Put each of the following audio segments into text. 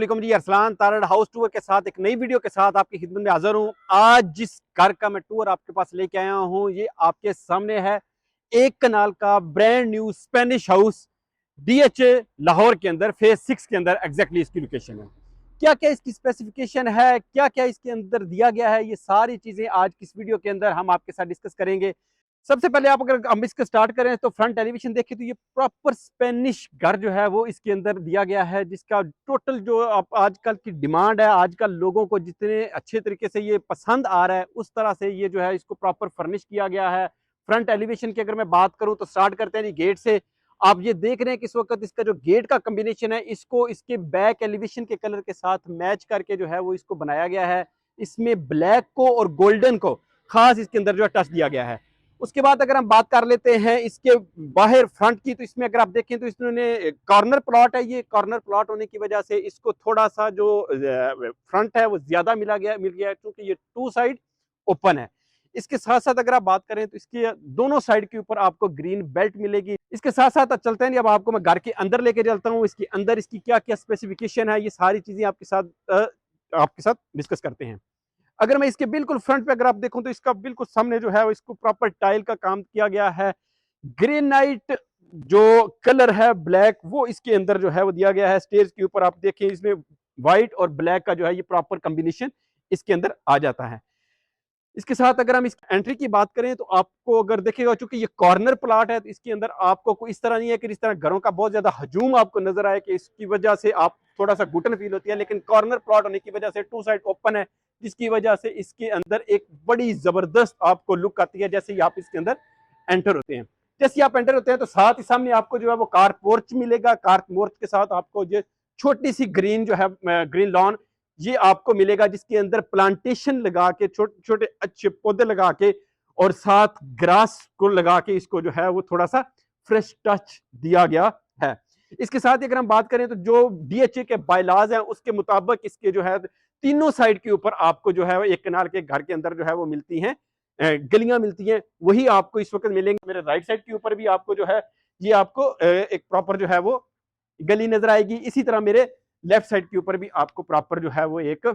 अस्सलाम जी। Arsalan Tarar house tour के साथ एक नई वीडियो के साथ आपकी खिदमत में हाजिर हूँ। आज जिस घर का मैं टूर आपके पास लेके आया हूँ ये आपके सामने है। एक कनाल का brand new Spanish house DHA Lahore के अंदर फेज 6 के अंदर एग्जैक्टली इसकी लोकेशन है। क्या क्या इसकी स्पेसिफिकेशन है, क्या क्या इसके अंदर दिया गया है, ये सारी चीजें आज की इस वीडियो के अंदर हम आपके साथ डिस्कस करेंगे। सबसे पहले आप अगर हम इसका स्टार्ट करें तो फ्रंट एलिवेशन देखें तो ये प्रॉपर स्पेनिश घर जो है वो इसके अंदर दिया गया है, जिसका टोटल जो आप आजकल की डिमांड है, आजकल लोगों को जितने अच्छे तरीके से ये पसंद आ रहा है उस तरह से ये जो है इसको प्रॉपर फर्निश किया गया है। फ्रंट एलिवेशन की अगर मैं बात करूं तो स्टार्ट करते हैं गेट से। आप ये देख रहे हैं कि इस वक्त इसका जो गेट का कॉम्बिनेशन है इसको इसके बैक एलिवेशन के कलर के साथ मैच करके जो है वो इसको बनाया गया है। इसमें ब्लैक को और गोल्डन को खास इसके अंदर जो है टच दिया गया है। उसके बाद अगर हम बात कर लेते हैं इसके बाहर फ्रंट की, तो इसमें अगर आप देखें तो इसने कॉर्नर प्लॉट है। ये कॉर्नर प्लॉट होने की वजह से इसको थोड़ा सा जो फ्रंट है वो ज्यादा मिल गया है, क्योंकि ये टू साइड ओपन है। इसके साथ साथ अगर आप बात करें तो इसके दोनों साइड के ऊपर आपको ग्रीन बेल्ट मिलेगी। इसके साथ साथ चलते हैं, अब आपको मैं घर के अंदर लेके चलता हूँ। इसके अंदर इसकी क्या क्या स्पेसिफिकेशन है ये सारी चीजें आपके साथ डिस्कस करते हैं। अगर मैं इसके बिल्कुल फ्रंट पे अगर आप देखूं तो इसका बिल्कुल सामने जो है इसको प्रॉपर टाइल का काम किया गया है। ग्रेनाइट जो कलर है ब्लैक वो इसके अंदर जो है वो दिया गया है। स्टेज के ऊपर आप देखें इसमें व्हाइट और ब्लैक का जो है ये प्रॉपर कॉम्बिनेशन इसके अंदर आ जाता है। इसके साथ अगर हम इस एंट्री की बात करें तो आपको अगर देखेगा, चूंकि ये कॉर्नर प्लॉट है तो इसके अंदर आपको कोई इस तरह नहीं है कि इस तरह घरों का बहुत ज्यादा हजूम आपको नजर आए कि इसकी वजह से आप थोड़ा सा घुटन फील होती है, लेकिन कॉर्नर प्लॉट होने की वजह से टू साइड ओपन है, जिसकी वजह से इसके अंदर एक बड़ी जबरदस्त आपको लुक आती है जैसे ही आप इसके अंदर एंटर होते हैं। जैसे आप एंटर होते हैं तो साथ ही सामने आपको जो है वो कार पोर्च मिलेगा। कार पोर्च के साथ आपको जो छोटी सी ग्रीन जो है ग्रीन लॉन ये आपको मिलेगा, जिसके अंदर प्लांटेशन लगा के छोटे छोटे अच्छे पौधे लगा के और साथ ग्रास को लगा के इसको जो है वो थोड़ा सा फ्रेश टच दिया गया है। इसके साथ ही अगर हम बात करें तो जो डीएचए के बायलाज हैं उसके मुताबिक इसके जो है तीनों साइड के ऊपर आपको जो है एक कनाल के घर के अंदर जो है वो मिलती हैं गलियां मिलती हैं, वही आपको इस वक्त मिलेंगे। मेरे राइट साइड के ऊपर भी आपको जो है ये आपको एक प्रॉपर जो है वो गली नजर आएगी। इसी तरह मेरे लेफ्ट साइड के ऊपर भी आपको प्रॉपर जो है वो एक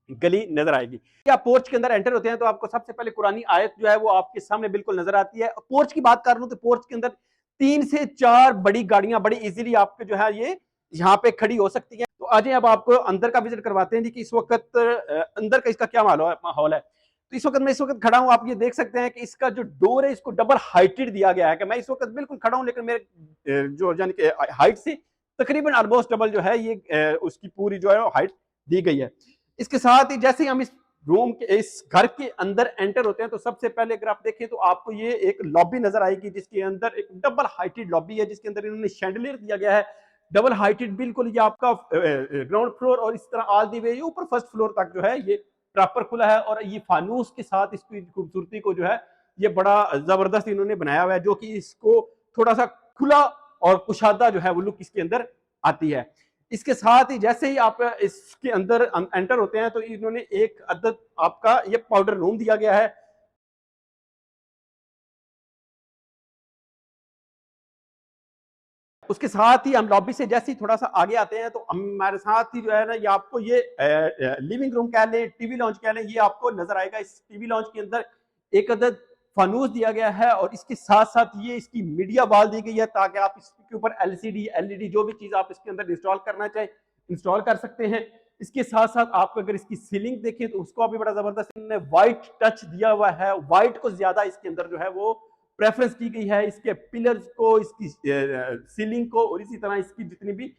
गली नजर आएगी। आप पोर्च के अंदर एंटर होते हैं तो आपको सबसे पहले कुरानी आयत जो है वो आपके सामने बिल्कुल नजर आती है। पोर्च की बात कर लूं तो पोर्च के अंदर 3 से 4 बड़ी गाड़ियां बड़ी इजीली आपके जो है ये यहाँ पे खड़ी हो सकती हैं। तो आज अब आपको अंदर का विजिट करवाते हैं जी कि इस वक्त अंदर का इसका क्या माहौल है। तो इस वक्त खड़ा हूं, आप ये देख सकते हैं कि इसका जो डोर है इसको डबल हाइटेड दिया गया है। कि मैं इस वक्त बिल्कुल खड़ा हूं लेकिन मेरे जो यानी कि हाइट से तकरीबन ऑलमोस्ट डबल जो है ये उसकी पूरी जो है हाइट दी गई है। इसके साथ ही जैसे ही हम इस रूम के इस घर के अंदर एंटर होते हैं तो सबसे पहले अगर आप देखें तो आपको ये एक लॉबी नजर आएगी, जिसके अंदर एक डबल हाइटेड लॉबी है, जिसके अंदर इन्होंने शैंडलियर दिया गया है डबल हाइटेड। बिल्कुल ये आपका ग्राउंड फ्लोर और इस तरह ऑल दी वे ऊपर फर्स्ट फ्लोर तक जो है ये प्रॉपर खुला है। और ये फानूस के साथ इसकी खूबसूरती को जो है ये बड़ा जबरदस्त इन्होंने बनाया हुआ है, जो कि इसको थोड़ा सा खुला और कुशादा जो है वो लुक इसके अंदर आती है। इसके साथ ही जैसे ही आप इसके अंदर एंटर होते हैं तो इन्होंने एक अदद आपका ये पाउडर रूम दिया गया है। उसके साथ ही हम लॉबी से जैसे ही थोड़ा सा आगे आते हैं तो हमारे साथ ही जो है ना ये आपको ये लिविंग रूम कह लें, टीवी लॉन्च कह लें, ये आपको नजर आएगा। इस टीवी लॉन्च के अंदर एक अदद फानूस दिया गया है और इसके साथ साथ ये इसकी मीडिया वॉल दी गई है ताकि आप इसके ऊपर एलसीडी एलईडी जो भी चीज आप इसके अंदर इंस्टॉल करना चाहे इंस्टॉल कर सकते हैं। इसके साथ साथ आप अगर इसकी सीलिंग देखें तो उसको भी बड़ा जबरदस्त व्हाइट टच दिया हुआ है। व्हाइट को ज्यादा इसके अंदर जो है वो प्रेफरेंस की गई है, इसके पिलर्स को, इसकी सीलिंग को और इसी तरह इसकी जितनी भी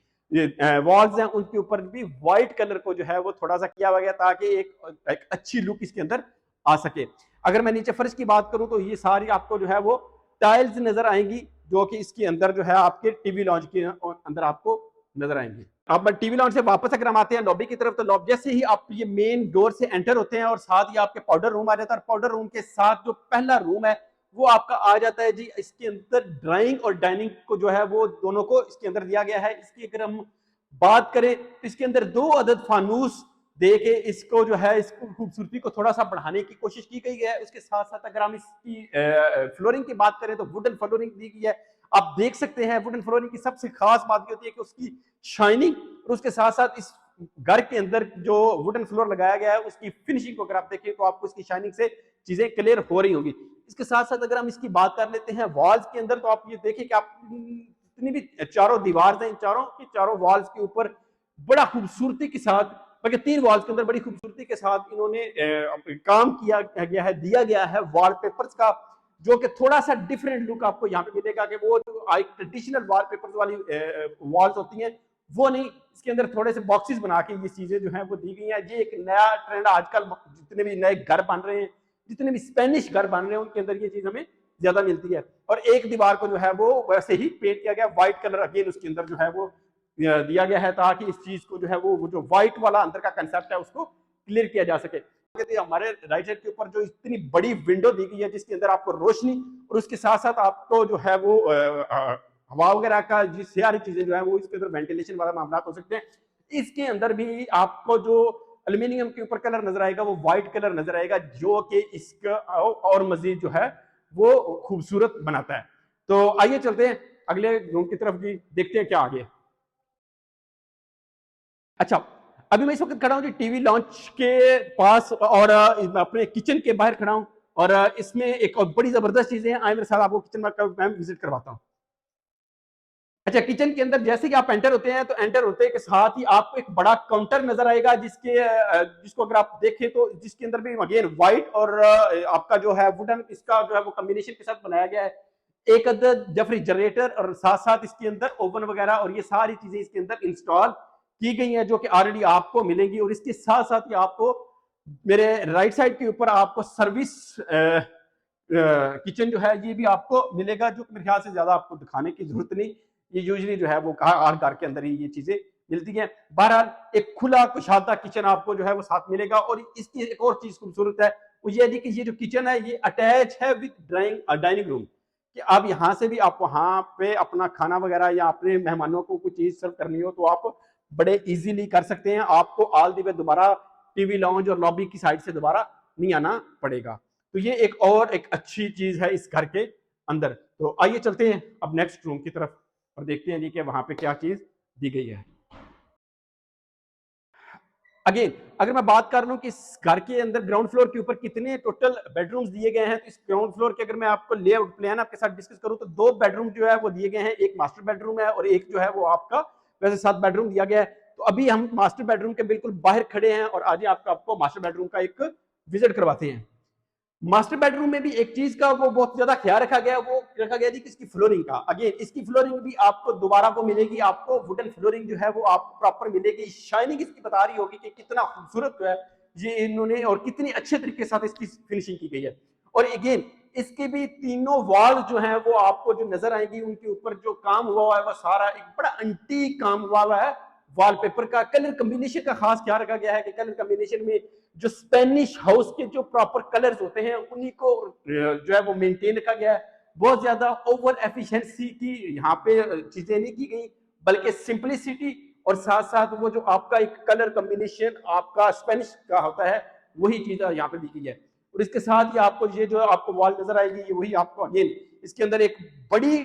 वॉल्स हैं उनके ऊपर भी व्हाइट कलर को जो है वो थोड़ा सा किया हुआ गया ताकि एक अच्छी लुक इसके अंदर आ सके। अगर मैं नीचे फर्श की बात करूं तो ये सारी आपको जो है वो टाइल्स नजर आएंगी, जो कि इसके अंदर जो है आपके टीवी लॉन्च के अंदर आपको नजर आएंगी। अब टीवी लॉन्च से वापस अगर हम आते हैं लॉबी की तरफ तो लॉबी जैसे ही आप ये मेन डोर से एंटर होते हैं और साथ ही आपके पाउडर रूम आ जाता है। पाउडर रूम के साथ जो पहला रूम है वो आपका आ जाता है जी। इसके अंदर ड्राइंग और डाइनिंग को जो है वो दोनों को इसके अंदर दिया गया है। इसकी अगर हम बात करें तो इसके अंदर 2 अदद फानूस दे के इसको जो है इसको खूबसूरती को थोड़ा सा बढ़ाने की कोशिश की गई है। उसके साथ साथ अगर हम इसकी फ्लोरिंग की बात करें तो वुडन फ्लोरिंग दी गई है। आप देख सकते हैं वुडन फ्लोरिंग की सबसे खास बात ये होती है कि उसकी शाइनिंग और उसके साथ साथ इस घर के अंदर जो वुडन फ्लोर लगाया गया है उसकी फिनिशिंग को अगर आप देखें तो आपको इसकी शाइनिंग से चीजें क्लियर हो रही होंगी। इसके साथ साथ अगर हम इसकी बात कर लेते हैं वॉल्स के अंदर, तो आप ये देखें कि आप जितनी भी चारों दीवार हैं, चारों की चारों वॉल्स के ऊपर बड़ा खूबसूरती के साथ, बल्कि 3 वॉल्स के अंदर बड़ी खूबसूरती के साथ इन्होंने काम किया गया है, दिया गया है वॉलपेपर्स का, जो कि थोड़ा सा डिफरेंट लुक आपको यहाँ पे मिलेगा कि वो जो एक ट्रेडिशनल वॉलपेपर्स वाली वॉल्स होती हैं वो नहीं, इसके अंदर थोड़े से बॉक्सेस बना के ये चीजें जो हैं वो दी गई हैं। ये एक नया ट्रेंड आजकल जितने भी नए घर बन रहे हैं, जितने भी स्पेनिश घर बन रहे हैं, उनके अंदर ये चीज हमें ज्यादा मिलती है। और एक दीवार को जो है वो वैसे ही पेंट किया गया, व्हाइट कलर अगेन उसके अंदर जो है वो दिया गया है, ताकि इस चीज को जो है वो जो व्हाइट वाला अंदर का कंसेप्ट है उसको क्लियर किया जा सके। हमारे राइट साइड के ऊपर जो इतनी बड़ी विंडो दी गई है जिसके अंदर आपको रोशनी और उसके साथ साथ आपको जो है वो हवा वगैरह का जी सारी चीजें जो है वो इसके अंदर वेंटिलेशन वाला मामला हो सकते हैं। इसके अंदर भी आपको जो एल्यूमिनियम के ऊपर कलर नजर आएगा वो व्हाइट कलर नजर आएगा, जो कि इसका और मजीद जो है वो खूबसूरत बनाता है। तो आइए चलते हैं अगले रूम की तरफ जी, देखते हैं क्या आगे। अच्छा, अभी मैं इस वक्त खड़ा हूँ जी टीवी लॉन्च के पास और अपने किचन के बाहर खड़ा हूँ और इसमें एक और बड़ी जबरदस्त चीजें हैं। आए मेरे साथ, आपको किचन में विजिट करवाता हूँ। अच्छा, किचन के अंदर जैसे कि आप एंटर होते हैं तो एंटर होते के साथ ही आपको एक बड़ा काउंटर नजर आएगा जिसको अगर आप देखें तो जिसके अंदर भी अगेन व्हाइट और आपका जो है वुडन इसका जो है वो कॉम्बिनेशन के साथ बनाया गया है। एक अदद रेफ्रिजरेटर और साथ साथ इसके अंदर ओवन वगैरह और ये सारी चीजें इसके अंदर इंस्टॉल की गई हैं, जो कि ऑलरेडी आपको मिलेंगी। और इसके साथ साथ ही आपको मेरे राइट साइड के ऊपर आपको सर्विस किचन जो है ये भी आपको मिलेगा, जो मेरे ख्याल से ज्यादा आपको दिखाने की जरूरत नहीं, ये यूजुअली जो है वो हर घर के अंदर ही ये चीजें मिलती हैं। बहरहाल एक खुला कुशादा किचन आपको जो है वो साथ मिलेगा। और इसकी एक और चीज खूबसूरत है वो ये है कि ये जो किचन है ये अटैच है विद डाइनिंग रूम, कि आप यहाँ से भी आप वहां पे अपना खाना वगैरह या अपने मेहमानों को कुछ चीज सर्व करनी हो तो आप बड़े इजीली कर सकते हैं। आपको ऑल द वे दोबारा टीवी लॉन्ज और लॉबी की साइड से दोबारा नहीं आना पड़ेगा। तो ये एक और एक अच्छी चीज है इस घर के अंदर। तो आइए चलते हैं अब नेक्स्ट रूम की तरफ और देखते हैं जी कि वहां पे क्या चीज दी गई है। अगेन अगर मैं बात कर लूं कि इस घर के अंदर ग्राउंड फ्लोर के ऊपर कितने टोटल बेडरूम्स दिए गए हैं, तो इस ग्राउंड फ्लोर के अगर मैं आपको लेआउट प्लान आपके साथ डिस्कस करूं तो 2 बेडरूम जो है वो दिए गए हैं। एक मास्टर बेडरूम है और एक जो है वो आपका वैसे 7 बेडरूम दिया गया है। तो अभी हम मास्टर बेडरूम के बिल्कुल बाहर खड़े हैं और आज आपको मास्टर बेडरूम का एक विजिट करवाते हैं। मास्टर बेडरूम में भी एक चीज का वो बहुत ज्यादा ख्याल रखा गया, वो रखा गया जी कि इसकी फ्लोरिंग का। अगेन इसकी फ्लोरिंग भी आपको दोबारा वो मिलेगी, आपको वुडन फ्लोरिंग जो है वो आपको प्रॉपर मिलेगी। शाइनिंग इसकी बता रही होगी कि कितना खूबसूरत जो है ये इन्होंने और कितनी अच्छे तरीके के साथ इसकी फिनिशिंग की गई है। और अगेन इसके भी तीनों वॉल जो है वो आपको जो नजर आएंगी उनके ऊपर जो काम हुआ है वो सारा एक बड़ा अंटीक काम हुआ है। वॉलपेपर का कलर कॉम्बिनेशन का खास ख्याल रखा गया है कि कलर कॉम्बिनेशन में जो स्पेनिश हाउस के जो प्रॉपर कलर्स होते हैं उन्हीं को जो है वो मेंटेन रखा गया है। बहुत ज्यादा ओवर एफिशिएंसी की यहाँ पे चीजें नहीं की गई, बल्कि सिंपलिसिटी और साथ साथ वो जो आपका एक कलर कॉम्बिनेशन आपका स्पेनिश का होता है वही चीज यहाँ पे दी गई है। और इसके साथ ही आपको ये जो आपको वॉल नजर आएगी ये वही आपको अगेन इसके अंदर एक बड़ी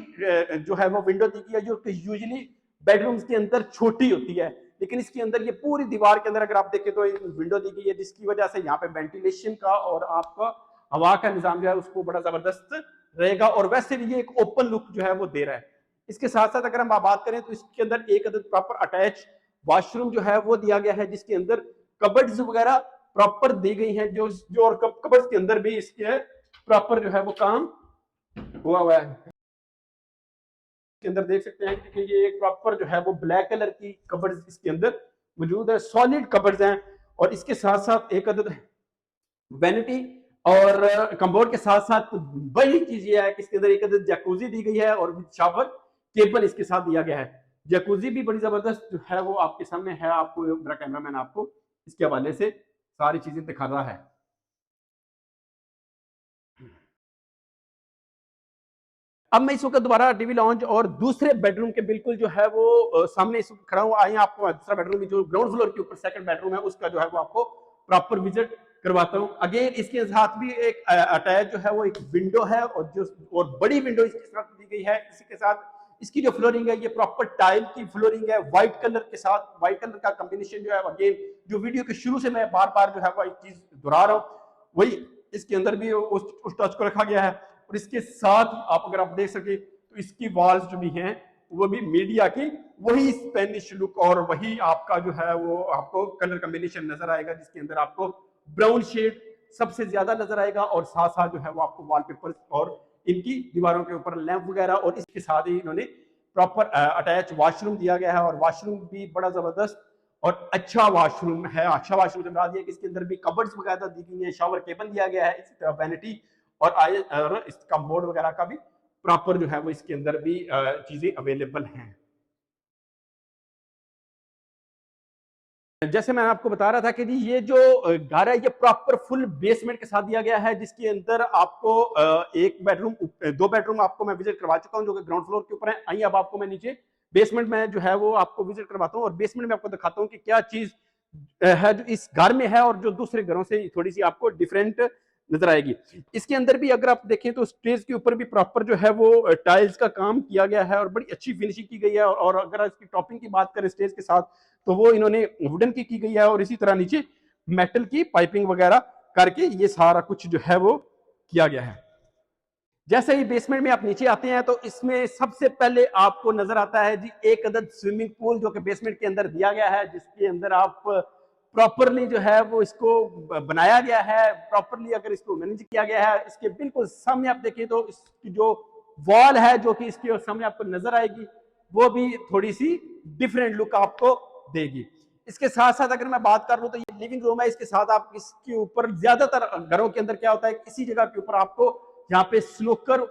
जो है वो विंडो दी गई है, जो यूजुअली बेडरूम्स के अंदर छोटी होती है, लेकिन इसके अंदर ये पूरी दीवार के अंदर अगर आप देखें तो विंडो दी गई है, जिसकी वजह से यहाँ पे वेंटिलेशन का और आपका हवा का निजाम जो है उसको बड़ा जबरदस्त रहेगा। और वैसे भी ये एक ओपन लुक जो है वो दे रहा है। इसके साथ साथ अगर हम बात करें तो इसके अंदर एक अदद प्रॉपर अटैच वॉशरूम जो है वो दिया गया है, जिसके अंदर कबर्ड्स वगैरह प्रॉपर दी गई हैं, जो और कबर्ड्स के अंदर भी इसके प्रॉपर जो है वो काम हुआ है। के अंदर देख सकते हैं कि ये एक प्रॉपर जो है वो ब्लैक कलर की कबर्ड्स इसके अंदर मौजूद है, सॉलिड कबर्ड्स हैं। और इसके साथ साथ एक अदद वैनिटी और कमबोर्ड के साथ साथ बड़ी चीज ये है कि इसके अंदर एक अदद जैकूजी दी गई है और शावर केबल इसके साथ दिया गया है। जैकूजी भी बड़ी जबरदस्त जो है वो आपके सामने है, आपको मेरा कैमरामैन आपको इसके हवाले से सारी चीजें दिखा रहा है। अब मैं इस वक्त दोबारा टीवी लॉन्ज और दूसरे बेडरूम के बिल्कुल जो है वो सामने इस वक्त खड़ा हूँ। आइए आपको दूसरा बेडरूम जो ग्राउंड फ्लोर के ऊपर सेकंड बेडरूम है उसका जो है वो आपको प्रॉपर विजिट करवाता हूँ। अगेन इसके साथ भी एक अटैच जो है वो एक विंडो है, और बड़ी विंडो इसके साथ दी गई है। इसी के साथ इसकी जो फ्लोरिंग है ये प्रॉपर टाइल की फ्लोरिंग है, व्हाइट कलर के साथ। व्हाइट कलर का कॉम्बिनेशन जो है अगेन जो वीडियो के शुरू से मैं बार बार जो है वो एक चीज दोहरा रहा हूँ, वही इसके अंदर भी उस टच को रखा गया है। और इसके साथ आप अगर आप देख सके तो इसकी वॉल्स जो भी हैं वो भी मीडिया की वही स्पेनिश लुक और वही आपका जो है वो आपको कलर कॉम्बिनेशन नजर आएगा, जिसके अंदर आपको ब्राउन शेड सबसे ज्यादा नजर आएगा। और साथ साथ जो है वो आपको वॉलपेपर और इनकी दीवारों के ऊपर लैंप वगैरह, और इसके साथ ही इन्होंने प्रॉपर अटैच वॉशरूम दिया गया है। और वॉशरूम भी बड़ा जबरदस्त और अच्छा वॉशरूम है। अच्छा वॉशरूम जब दिया, इसके अंदर भी कबर्ड्स वगैरह दी गई है, शावर केबल दिया गया है, इसी तरह वैनिटी और इसका बोर्ड वगैरह का भी प्रॉपर जो है वो इसके अंदर भी चीजें अवेलेबल हैं। जैसे मैं आपको बता रहा था कि जी ये जो घर है ये प्रॉपर फुल बेसमेंट के साथ दिया गया है, जिसके अंदर आपको एक बेडरूम, दो बेडरूम आपको मैं विजिट करवा चुका हूं जो कि ग्राउंड फ्लोर के ऊपर है। आइए अब आपको मैं नीचे बेसमेंट में जो है वो आपको विजिट करवाता हूं, और बेसमेंट में आपको दिखाता हूं कि क्या चीज है जो इस घर में है और जो दूसरे घरों से थोड़ी सी आपको डिफरेंट नजर आएगी। इसके अंदर भी अगर आप देखें तो स्टेज के ऊपर भी प्रॉपर जो है वो टाइल्स का काम किया गया है और बड़ी अच्छी फिनिशिंग की गई है। और अगर इसकी टॉपिंग की बात करें स्टेज के साथ तो वो इन्होंने वुडन की गई है, और इसी तरह नीचे मेटल की पाइपिंग वगैरह करके ये सारा कुछ जो है वो किया गया है। जैसे ही बेसमेंट में आप नीचे आते हैं तो इसमें सबसे पहले आपको नजर आता है जी एक अदद स्विमिंग पूल जो कि बेसमेंट के अंदर दिया गया है, जिसके अंदर आप प्रॉपरली जो है वो इसको बनाया गया है, प्रॉपरली अगर इसको मैनेज किया गया है। इसके बिल्कुल सामने आप देखिए तो इसकी जो वॉल है जो कि इसके सामने आपको नजर आएगी वो भी थोड़ी सी डिफरेंट लुक आपको देगी। इसके साथ साथ अगर मैं बात कर लूं तो ये लिविंग रूम है। इसके साथ आप इसके ऊपर ज्यादातर घरों के अंदर क्या होता है, इसी जगह के ऊपर आपको यहाँ पे स्नूकर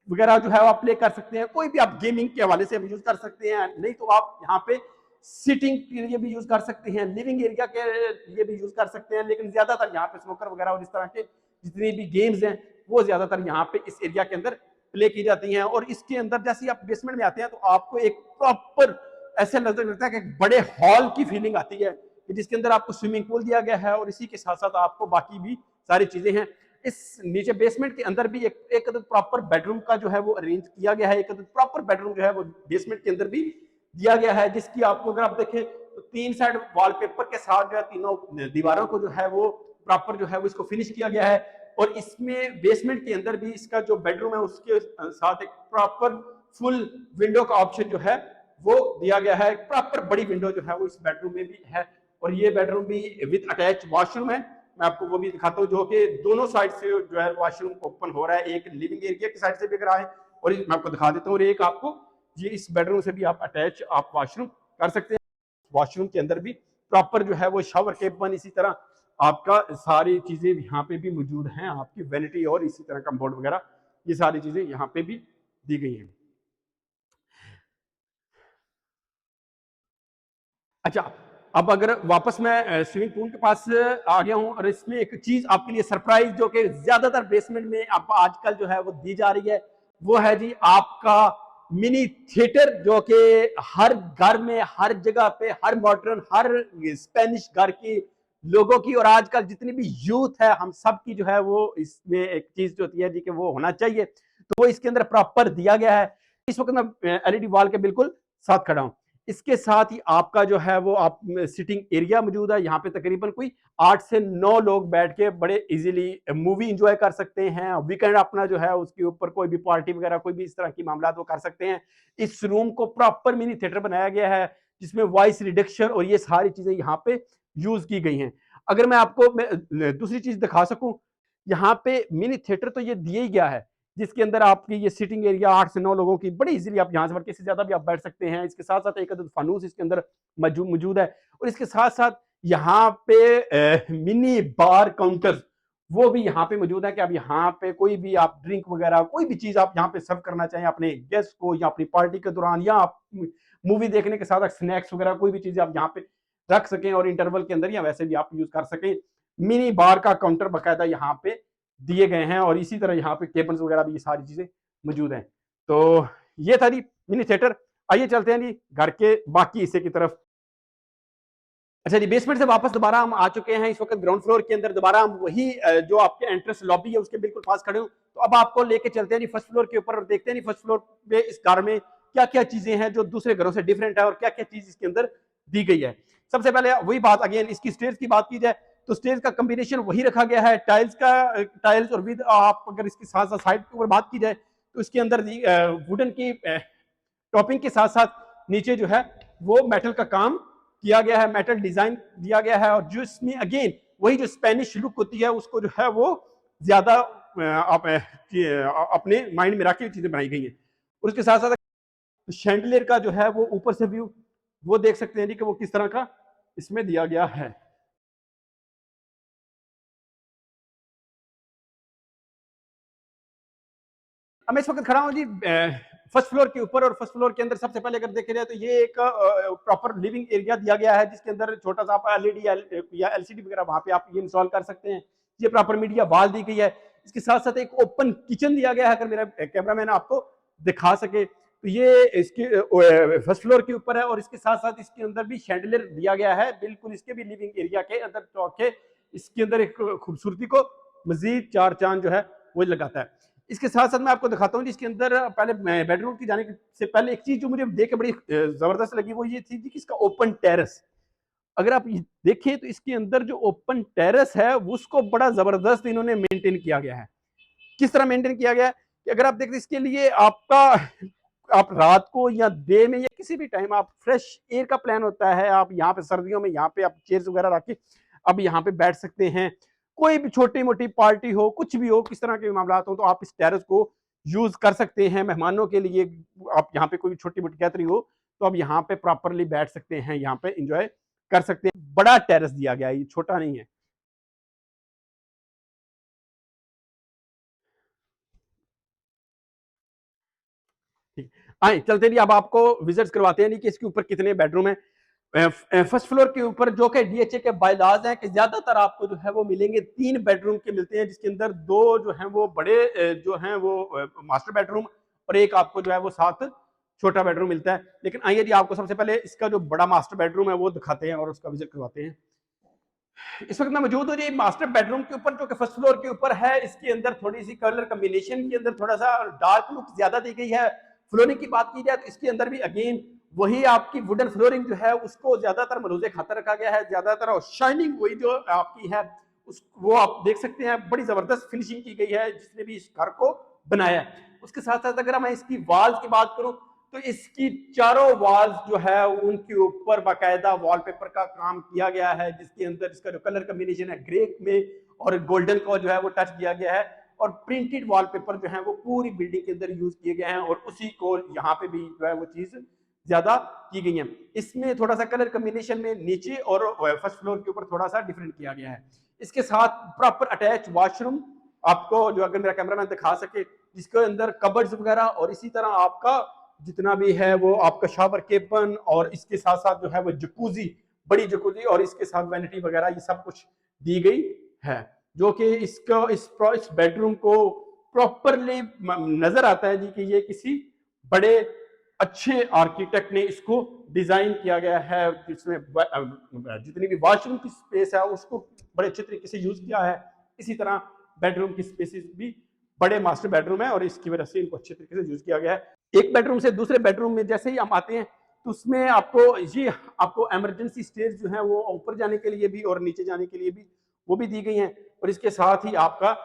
वगैरह जो है आप प्ले कर सकते हैं, कोई भी आप गेमिंग के हवाले से यूज कर सकते हैं, नहीं तो आप यहाँ पे सिटिंग के लिए भी यूज कर सकते हैं, लिविंग एरिया के लिए भी यूज कर सकते हैं। लेकिन ज्यादातर यहाँ पे स्नूकर वगैरह और इस तरह के जितनी भी गेम्स हैं वो ज्यादातर यहाँ पे इस एरिया के अंदर प्ले की जाती हैं। और इसके अंदर जैसे ही आप बेसमेंट में आते हैं तो आपको एक प्रॉपर ऐसा नजर लगता है कि एक बड़े हॉल की फीलिंग आती है, जिसके अंदर आपको स्विमिंग पूल दिया गया है और इसी के साथ साथ आपको बाकी भी सारी चीजें हैं। इस नीचे बेसमेंट के अंदर भी एक प्रॉपर बेडरूम का जो है वो अरेंज किया गया है, एक प्रॉपर बेडरूम जो है वो बेसमेंट के अंदर भी दिया गया है, जिसकी आपको अगर आप देखें तो तीन साइड वॉलपेपर के साथ जो है तीनों दीवारों को जो है वो प्रॉपर जो है वो इसको फिनिश किया गया है। और इसमें बेसमेंट के अंदर भी इसका जो बेडरूम है उसके साथ एक प्रॉपर फुल विंडो का ऑप्शन जो है वो दिया गया है, प्रॉपर बड़ी विंडो जो है वो इस बेडरूम में भी है। और ये बेडरूम भी विद अटैच वॉशरूम है, मैं आपको वो भी दिखाता हूँ जो कि दोनों साइड से जो है वॉशरूम ओपन हो रहा है, एक लिविंग एरिया की साइड से भी अगर आए और मैं आपको दिखा देता हूँ, और एक आपको ये इस बेडरूम से भी आप अटैच आप वॉशरूम कर सकते हैं। वॉशरूम के अंदर भी प्रॉपर जो है वो शावर केबल, इसी तरह आपका सारी चीजें यहाँ पे भी मौजूद हैं, आपकी वैनिटी और इसी तरह कम्बोर्ड वगैरह ये सारी चीजें यहाँ पे भी दी गई हैं। अच्छा, अब अगर वापस मैं स्विमिंग पूल के पास आ गया हूं और इसमें एक चीज आपके लिए सरप्राइज जो कि ज्यादातर बेसमेंट में आप आजकल जो है वो दी जा रही है, वो है जी आपका मिनी थिएटर, जो कि हर घर में हर जगह पे हर मॉडर्न हर स्पेनिश घर की लोगों की और आजकल जितनी भी यूथ है हम सब की जो है वो इसमें एक चीज जो होती है जी कि वो होना चाहिए, तो वो इसके अंदर प्रॉपर दिया गया है। इस वक्त मैं एलईडी वॉल के बिल्कुल साथ खड़ा हूं। इसके साथ ही आपका जो है वो आप सिटिंग एरिया मौजूद है, यहाँ पे तकरीबन कोई 8 से 9 लोग बैठ के बड़े इजीली मूवी एंजॉय कर सकते हैं। वीकेंड अपना जो है उसके ऊपर कोई भी पार्टी वगैरह कोई भी इस तरह की मामला वो कर सकते हैं। इस रूम को प्रॉपर मिनी थिएटर बनाया गया है जिसमें वॉइस रिडक्शन और ये सारी चीजें यहाँ पे यूज की गई हैं। अगर मैं आपको दूसरी चीज दिखा सकूं, यहाँ पे मिनी थिएटर तो ये दिया ही गया है जिसके अंदर आपकी ये सिटिंग एरिया 8 से 9 लोगों की बड़ी इजीली आप यहाँ से बढ़ के ज्यादा भी आप बैठ सकते हैं। इसके साथ साथ एक फानूस इसके अंदर मौजूद है और इसके साथ साथ यहाँ पे मिनी बार काउंटर वो भी यहाँ पे मौजूद है कि आप यहाँ पे कोई भी आप ड्रिंक वगैरह कोई भी चीज आप यहाँ पे सर्व करना चाहें अपने गेस्ट को या अपनी पार्टी के दौरान या आप मूवी देखने के साथ स्नैक्स वगैरह कोई भी चीज आप यहाँ पे रख सकें और इंटरवल के अंदर या वैसे भी आप यूज कर सकें। मिनी बार का काउंटर बकायदा यहाँ पे दिए गए हैं और इसी तरह यहाँ पे केबल्स वगैरह भी ये सारी चीजें मौजूद हैं। तो ये था जी मिनी थिएटर। आइए चलते हैं जी घर के बाकी हिस्से की तरफ। अच्छा जी, बेसमेंट से वापस दोबारा हम आ चुके हैं। इस वक्त ग्राउंड फ्लोर के अंदर दोबारा हम वही जो आपके एंट्रेंस लॉबी है उसके बिल्कुल पास खड़े हूँ। तो अब आपको लेके चलते हैं जी फर्स्ट फ्लोर के ऊपर और देखते हैं जी फर्स्ट फ्लोर पे इस घर में क्या क्या चीजें हैं जो दूसरे घरों से डिफरेंट है और क्या क्या चीज इसके अंदर दी गई है। सबसे पहले वही बात, अगेन इसकी स्टेज की बात की जाए तो स्टेज का कॉम्बिनेशन वही रखा गया है, टाइल्स और विद आप अगर इसकी साथ साथ साइड के ऊपर बात की जाए तो इसके अंदर वुडन की टॉपिंग के साथ साथ नीचे जो है वो मेटल का काम किया गया है, मेटल डिजाइन दिया गया है और जो इसमें अगेन वही जो स्पेनिश लुक होती है उसको जो है वो ज्यादा आप अपने माइंड में रख के चीजें बनाई गई हैं। और उसके साथ साथ शैंडलियर का जो है वो ऊपर से व्यू वो देख सकते हैं कि वो किस तरह का इसमें दिया गया है। अब मैं इस वक्त खड़ा हूँ जी फर्स्ट फ्लोर के ऊपर और फर्स्ट फ्लोर के अंदर सबसे पहले अगर देखे जाए तो ये एक प्रॉपर लिविंग एरिया दिया गया है जिसके अंदर छोटा सा आप एलईडी या एलसीडी वगैरह वहां पे आप ये इंस्टॉल कर सकते हैं। ये प्रॉपर मीडिया वॉल दी गई है। इसके साथ साथ एक ओपन किचन दिया गया है, अगर मेरा कैमरामैन आपको दिखा सके तो ये इसके फर्स्ट फ्लोर के ऊपर है और इसके साथ साथ इसके अंदर भी शैंडलियर दिया गया है बिल्कुल इसके भी लिविंग एरिया के अंदर चौके इसके अंदर एक खूबसूरती को मजीद चार चांद जो है वो लगाता है। इसके साथ साथ मैं आपको दिखाता हूँ इसके अंदर पहले बेडरूम की जाने से पहले एक चीज जो मुझे देख के बड़ी जबरदस्त लगी वो ये थी कि इसका ओपन टेरेस। अगर आप देखें तो इसके अंदर जो ओपन टेरेस है उसको बड़ा जबरदस्त इन्होंने मेंटेन किया गया है। किस तरह मेंटेन किया गया है कि अगर आप देखते इसके लिए आपका आप रात को या डे में या किसी भी टाइम आप फ्रेश एयर का प्लान होता है, आप यहाँ पे सर्दियों में यहाँ पे आप चेयर्स वगैरह रख के अब यहाँ पे बैठ सकते हैं। कोई भी छोटी मोटी पार्टी हो, कुछ भी हो, किस तरह के मामला हो तो आप इस टेरेस को यूज कर सकते हैं मेहमानों के लिए। आप यहाँ पे कोई छोटी मोटी गैदरिंग हो तो आप यहाँ पे प्रॉपरली बैठ सकते हैं, यहाँ पे इंजॉय कर सकते हैं। बड़ा टेरेस दिया गया है, ये छोटा नहीं है। आए चलते नहीं, अब आपको विजिट्स करवाते हैं नहीं कि इसके ऊपर कितने बेडरूम है। फर्स्ट फ्लोर के ऊपर जो कि डीएचए के बायलाज हैं कि ज्यादातर आपको जो है वो मिलेंगे 3 बेडरूम के मिलते हैं जिसके अंदर 2 जो हैं वो बड़े जो हैं वो मास्टर बेडरूम और एक आपको जो है वो साथ छोटा बेडरूम मिलता है। लेकिन आइए जी आपको सबसे पहले इसका जो बड़ा मास्टर बेडरूम है वो दिखाते हैं और उसका विजिट करवाते हैं। इस वक्त मैं मौजूद हूँ जी मास्टर बेडरूम के ऊपर जो कि फर्स्ट फ्लोर के ऊपर है। इसके अंदर थोड़ी सी कलर कॉम्बिनेशन के अंदर थोड़ा सा डार्क लुक ज्यादा दी गई है। फ्लोरिंग की बात की जाए तो इसके अंदर भी अगेन वही आपकी वुडन फ्लोरिंग जो है उसको ज्यादातर मरूजे खाता रखा गया है, ज्यादातर और शाइनिंग वही जो आपकी है उस वो आप देख सकते हैं बड़ी जबरदस्त फिनिशिंग की गई है जिसने भी इस घर को बनाया है। उसके साथ साथ अगर मैं इसकी वॉल्स की बात करूं तो इसकी चारों वॉल्स जो है उनके ऊपर बाकायदा वॉलपेपर का काम किया गया है जिसके अंदर इसका जो कलर कॉम्बिनेशन है ग्रे में और गोल्डन को जो है वो टच दिया गया है और प्रिंटेड वॉलपेपर जो है वो पूरी बिल्डिंग के अंदर यूज किए गए हैं और उसी को यहाँ पे भी जो है वो चीज ज्यादा की गई है। इसमें थोड़ा सा कलर कॉम्बिनेशन में नीचे और फर्स्ट फ्लोर के ऊपर थोड़ा सा डिफरेंट किया गया है। इसके साथ प्रॉपर अटैच वॉशरूम आपको जो अगर मेरा कैमरामैन दिखा सके जिसके अंदर कबर्ड्स वगैरह और इसी तरह आपका जितना भी है वो आपका शावर केपन और इसके साथ साथ जो है वो जकूजी बड़ी जकूजी और इसके साथ वैनिटी वगैरह ये सब कुछ दी गई है जो कि इसका इस बेडरूम को प्रॉपरली नजर आता है जी कि ये किसी बड़े अच्छे आर्किटेक्ट ने इसको डिजाइन किया गया है जिसमें जितनी भी वॉशरूम की स्पेस है उसको बड़े अच्छे तरीके से यूज किया है। इसी तरह बेडरूम की स्पेसिस भी बड़े मास्टर बेडरूम है और इसकी वजह से इनको अच्छे तरीके से यूज किया गया है। एक बेडरूम से दूसरे बेडरूम में जैसे ही हम आते हैं तो उसमें आपको इमरजेंसी स्टेज जो है वो ऊपर जाने के लिए भी और नीचे जाने के लिए भी वो भी दी गई हैं और इसके साथ ही आपका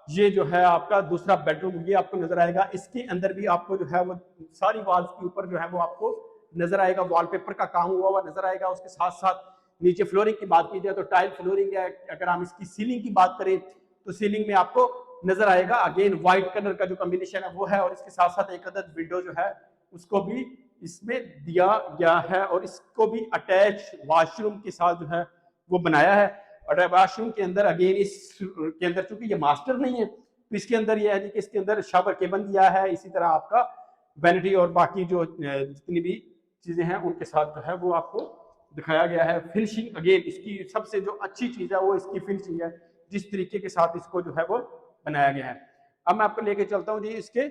ये जो है आपका दूसरा बेडरूम ये आपको नजर आएगा। इसके अंदर भी आपको जो है वो सारी वॉल्स के ऊपर जो है वो आपको नजर आएगा, वॉलपेपर का काम हुआ हुआ नजर आएगा। उसके साथ साथ नीचे फ्लोरिंग की बात की जाए तो टाइल फ्लोरिंग है। अगर हम इसकी सीलिंग की बात करें तो सीलिंग में आपको नजर आएगा अगेन व्हाइट कलर का जो कॉम्बिनेशन है वो है और इसके साथ साथ एक अदद विंडो जो है उसको भी इसमें दिया गया है और इसको भी अटैच वॉशरूम के साथ जो है वो बनाया है। और वॉशरूम के अंदर अगेन इस के अंदर चूंकि ये मास्टर नहीं है तो इसके अंदर ये है कि इसके अंदर शावर केबल दिया है, इसी तरह आपका वैनिटी और बाकी जो जितनी भी चीजें हैं उनके साथ जो है वो आपको दिखाया गया है। फिनिशिंग अगेन इसकी सबसे जो अच्छी चीज है वो इसकी फिनिशिंग है, जिस तरीके के साथ इसको जो है वो बनाया गया है। अब मैं आपको लेके चलता हूँ जी इसके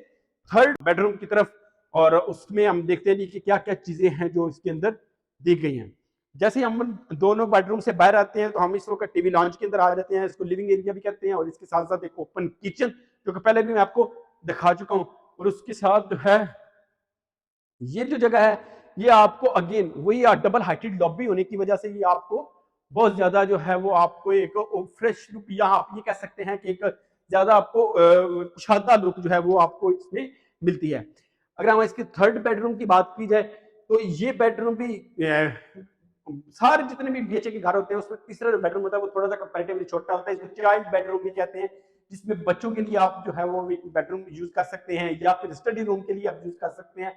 थर्ड बेडरूम की तरफ और उसमें हम देखते हैं जी कि क्या क्या चीजें हैं जो इसके अंदर दी गई हैं। जैसे ही हम दोनों बेडरूम से बाहर आते हैं तो हम इस वक्त टीवी लॉन्च के अंदर आ जाते हैं, इसको लिविंग एरिया भी कहते हैं, और इसके साथ साथ एक ओपन किचन जो कि पहले भी मैं आपको दिखा चुका हूं, और उसके साथ जो है ये जो जगह है ये आपको अगेन वही डबल हाइटेड लॉबी होने की वजह से ये आपको बहुत ज्यादा जो है वो आपको एक फ्रेश लुक, या आप ये कह सकते हैं कि एक ज्यादा आपको कुशादा लुक जो है वो आपको इसमें मिलती है। अगर हम इसके थर्ड बेडरूम की बात की जाए तो ये बेडरूम भी सारे जितने भी बीएचके के घर होते हैं उसमें तीसरा जो बेडरूम होता है वो थोड़ा सा कंपैरेटिवली छोटा होता है, इसको चाइल्ड बेडरूम भी कहते हैं, जिसमें बच्चों के लिए आप जो है वो बेडरूम यूज कर सकते हैं, या फिर स्टडी रूम के लिए आप यूज कर सकते हैं,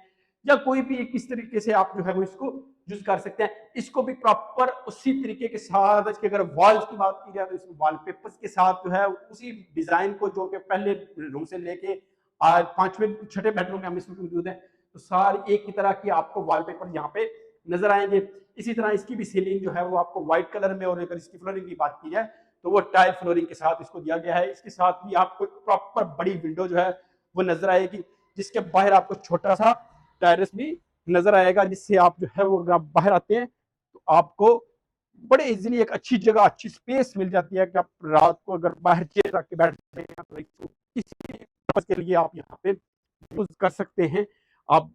या कोई भी किस तरीके से आप जो है वो इसको यूज कर सकते हैं। इसको भी प्रॉपर उसी तरीके के साथ, इसके अगर वॉल्स की बात की जाए तो इसमें वॉलपेपर्स के साथ जो है उसी डिजाइन को जो कि पहले रूम से लेके आज पांचवें छठे बेडरूम में हम इसमें मौजूद है, तो सारी एक ही तरह की आपको वॉलपेपर यहाँ पे नजर आएंगे। इसी तरह इसकी भी सीलिंग जो है वो आपको व्हाइट कलर में, और अगर इसकी फ्लोरिंग की बात की जाए तो वो टाइल फ्लोरिंग के साथ इसको दिया गया है। इसके साथ भी आपको प्रॉपर बड़ी विंडो जो है वो नजर आएगी, जिसके बाहर आपको छोटा सा टेरेस भी नजर आएगा, जिससे आप जो है वो अगर आप बाहर आते हैं तो आपको बड़े इजीली एक अच्छी जगह, अच्छी स्पेस मिल जाती है कि आप रात को अगर बाहर चेयर रख के बैठते हैं तो किसी पर्पस के लिए आप यहाँ पे यूज कर सकते हैं। आप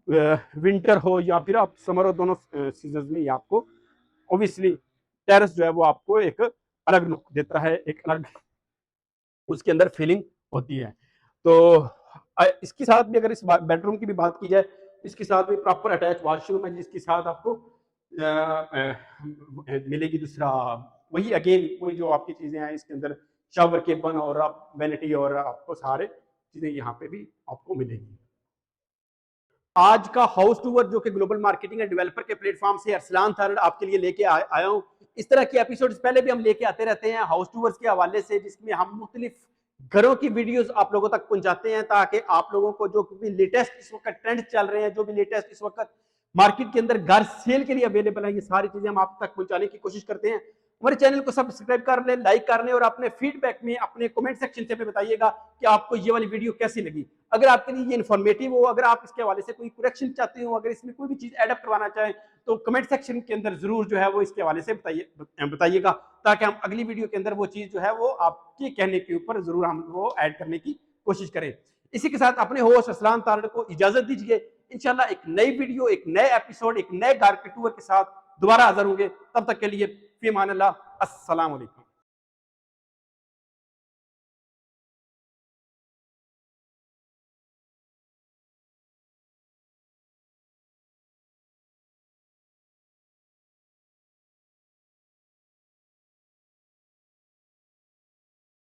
विंटर हो या फिर आप समर हो, दोनों सीजन में आपको ऑब्वियसली टेरेस जो है वो आपको एक अलग लुक देता है, एक अलग उसके अंदर फीलिंग होती है। तो इसके साथ भी अगर इस बेडरूम की भी बात की जाए, इसके साथ भी प्रॉपर अटैच वॉशरूम है, जिसके साथ आपको मिलेगी दूसरा वही अगेन वही जो आपकी चीजें हैं इसके अंदर, शावर के बन और आप वैनिटी और आपको सारे चीजें यहाँ पे भी आपको मिलेगी। आज का हाउस टूर जो कि ग्लोबल मार्केटिंग एंड डेवलपर के प्लेटफॉर्म से अरसलान थारड आपके लिए लेके आया हूँ। इस तरह के एपिसोड्स पहले भी हम लेके आते रहते हैं हाउस टूर्स के हवाले से, जिसमें हम मुख्तलिफ घरों की वीडियोस आप लोगों तक पहुंचाते हैं, ताकि आप लोगों को जो भी लेटेस्ट इस वक्त ट्रेंड चल रहे हैं, जो भी लेटेस्ट इस वक्त मार्केट के अंदर घर सेल के लिए अवेलेबल है, ये सारी चीजें हम आप तक पहुंचाने की कोशिश करते हैं। हमारे चैनल को सब्सक्राइब कर लें, लाइक कर लें, और अपने फीडबैक में अपने कमेंट सेक्शन से बताइएगा कि आपको ये वाली वीडियो कैसी लगी। अगर आपके लिए ये इन्फॉर्मेटिव हो, अगर आप इसके हवाले से कोई करेक्शन चाहते हो, अगर इसमें कोई भी चीज एडअप करवाना चाहें तो कमेंट सेक्शन के अंदर जरूर जो है वो इसके हवाले से बताइएगा, ताकि हम अगली वीडियो के अंदर वो चीज जो है वो आपके कहने के ऊपर जरूर हम वो ऐड करने की कोशिश करें। इसी के साथ अपने होस्ट अरसलान तारड़ को इजाजत दीजिए। इंशाल्लाह एक नई वीडियो, एक नए एपिसोड, एक नए घर के टूर के साथ दोबारा हाजिर होंगे। तब तक के लिए फी अमान अल्लाह, अस्सलाम वालेकुम।